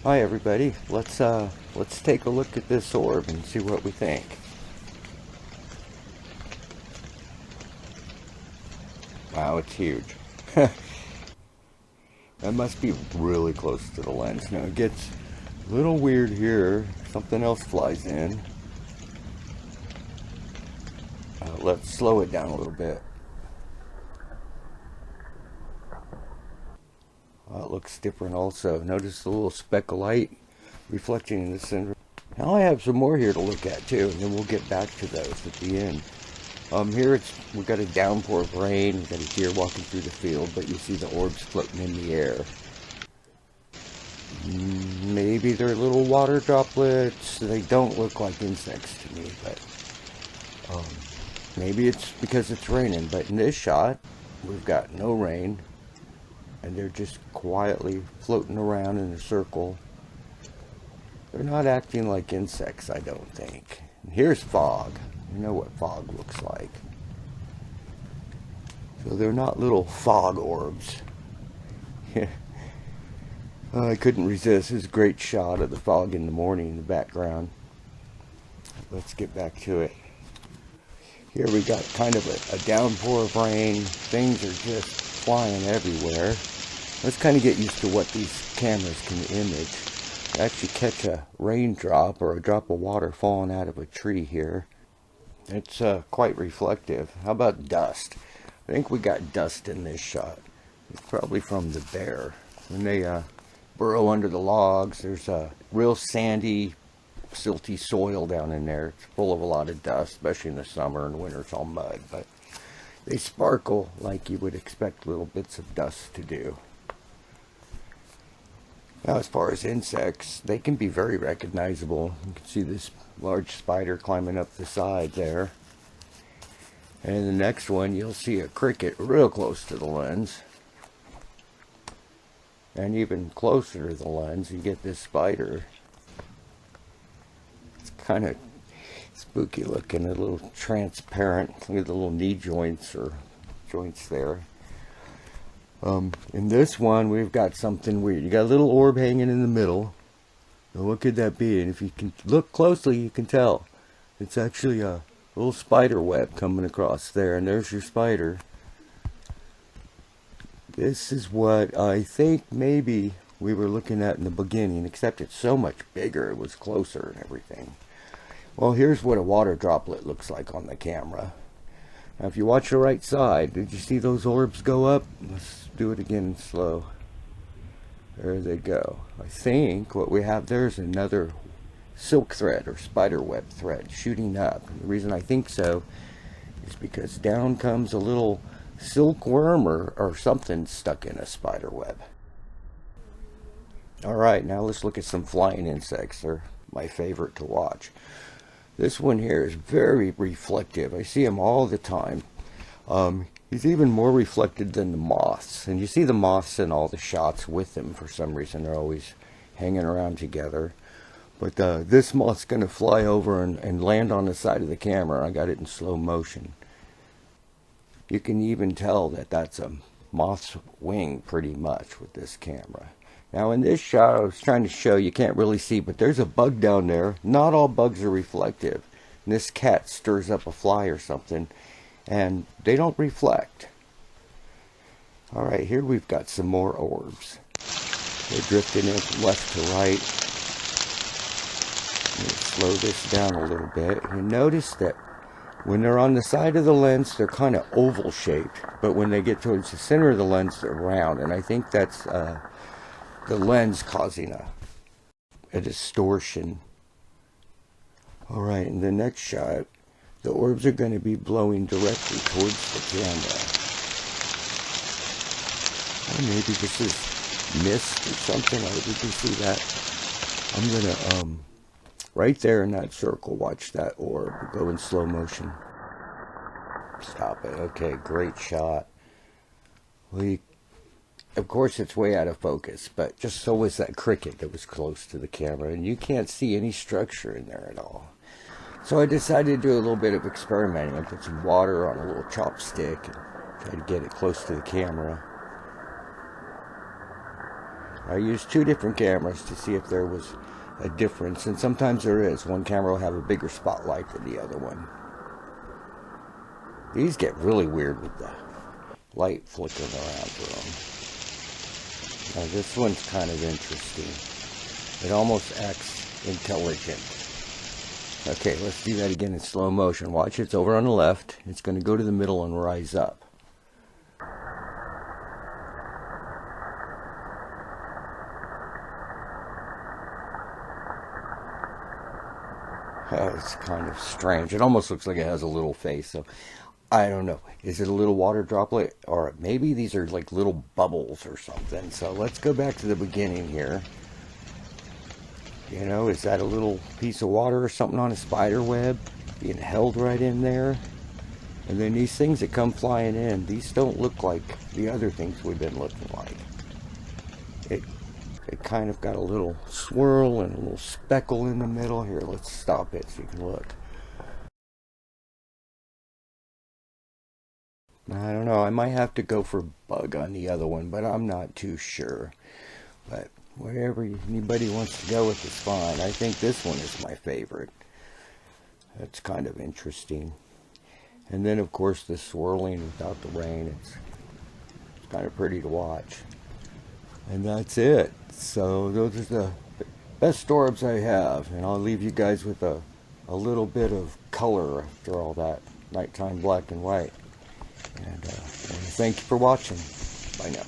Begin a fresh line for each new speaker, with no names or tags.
Hi everybody. Let's take a look at this orb and see what we think. Wow, it's huge. That must be really close to the lens. Now it gets a little weird here. Something else flies in. Let's slow it down a little bit. It looks different also. Notice the little speck of light reflecting in the center. Now I have some more here to look at too, and then we'll get back to those at the end. Here we've got a downpour of rain, we've got a deer walking through the field, but you see the orbs floating in the air. Maybe they're little water droplets. They don't look like insects to me, but maybe it's because it's raining. But in this shot, we've got no rain, and they're just quietly floating around in a circle. They're not acting like insects, I don't think. And here's fog. You know what fog looks like. So they're not little fog orbs. I couldn't resist. This is a great shot of the fog in the morning in the background. Let's get back to it. Here we got kind of a downpour of rain. Things are just flying everywhere. Let's kind of get used to what these cameras can image. Actually catch a raindrop or a drop of water falling out of a tree here. It's quite reflective. How about dust? I think we got dust in this shot. It's probably from the bear. When they burrow under the logs, there's a real sandy, silty soil down in there. It's full of a lot of dust, especially in the summer, and winter it's all mud. But they sparkle like you would expect little bits of dust to do. Now, as far as insects, they can be very recognizable. You can see this large spider climbing up the side there. And in the next one, you'll see a cricket real close to the lens. And even closer to the lens, you get this spider. It's kind of spooky looking, a little transparent. Look at the little knee joints or joints there. In this one, we've got something weird. You got a little orb hanging in the middle. Now, what could that be? And if you can look closely, you can tell. It's actually a little spider web coming across there. And there's your spider. This is what I think maybe we were looking at in the beginning, except it's so much bigger. It was closer and everything. Well, here's what a water droplet looks like on the camera. Now, if you watch the right side, did you see those orbs go up? Let's do it again slow. There they go. I think what we have there is another silk thread or spider web thread shooting up. And the reason I think so is because down comes a little silkworm or something stuck in a spider web. Alright, now let's look at some flying insects. They're my favorite to watch. This one here is very reflective. I see him all the time. He's even more reflected than the moths. And you see the moths in all the shots with him for some reason. They're always hanging around together. But this moth's going to fly over and land on the side of the camera. I got it in slow motion. You can even tell that that's a moth's wing pretty much with this camera. Now in this shot, I was trying to show, you can't really see, but there's a bug down there. Not all bugs are reflective. And this cat stirs up a fly or something, and they don't reflect. Alright, here we've got some more orbs. They're drifting in from left to right. Let me slow this down a little bit. You notice that when they're on the side of the lens, they're kind of oval shaped, but when they get towards the center of the lens, they're round, and I think that's the lens causing a distortion. Alright, in the next shot, the orbs are going to be blowing directly towards the camera. Or maybe this is mist or something. Oh, did you see that? I'm going to, right there in that circle, watch that orb go in slow motion. Stop it. Okay, great shot. Of course, it's way out of focus, but just so was that cricket that was close to the camera, and you can't see any structure in there at all. So I decided to do a little bit of experimenting. I put some water on a little chopstick and tried to get it close to the camera. I used 2 different cameras to see if there was a difference, and sometimes there is. One camera will have a bigger spotlight than the other one. These get really weird with the light flickering around through them. Now this one's kind of interesting. It almost acts intelligent. Okay, let's do that again in slow motion. Watch, it's over on the left. It's going to go to the middle and rise up. It's kind of strange. It almost looks like it has a little face, so I don't know. Is it a little water droplet? Or maybe these are like little bubbles or something. So let's go back to the beginning here. You know, is that a little piece of water or something on a spider web being held right in there? And then these things that come flying in, these don't look like the other things we've been looking like. It kind of got a little swirl and a little speckle in the middle. Here, let's stop it so you can look. I don't know, I might have to go for bug on the other one, but I'm not too sure. But wherever anybody wants to go with is fine. I think this one is my favorite. That's kind of interesting. And then, of course, the swirling without the rain. It's kind of pretty to watch. And that's it. So those are the best orbs I have. And I'll leave you guys with a little bit of color after all that nighttime black and white. And thank you for watching. Bye now.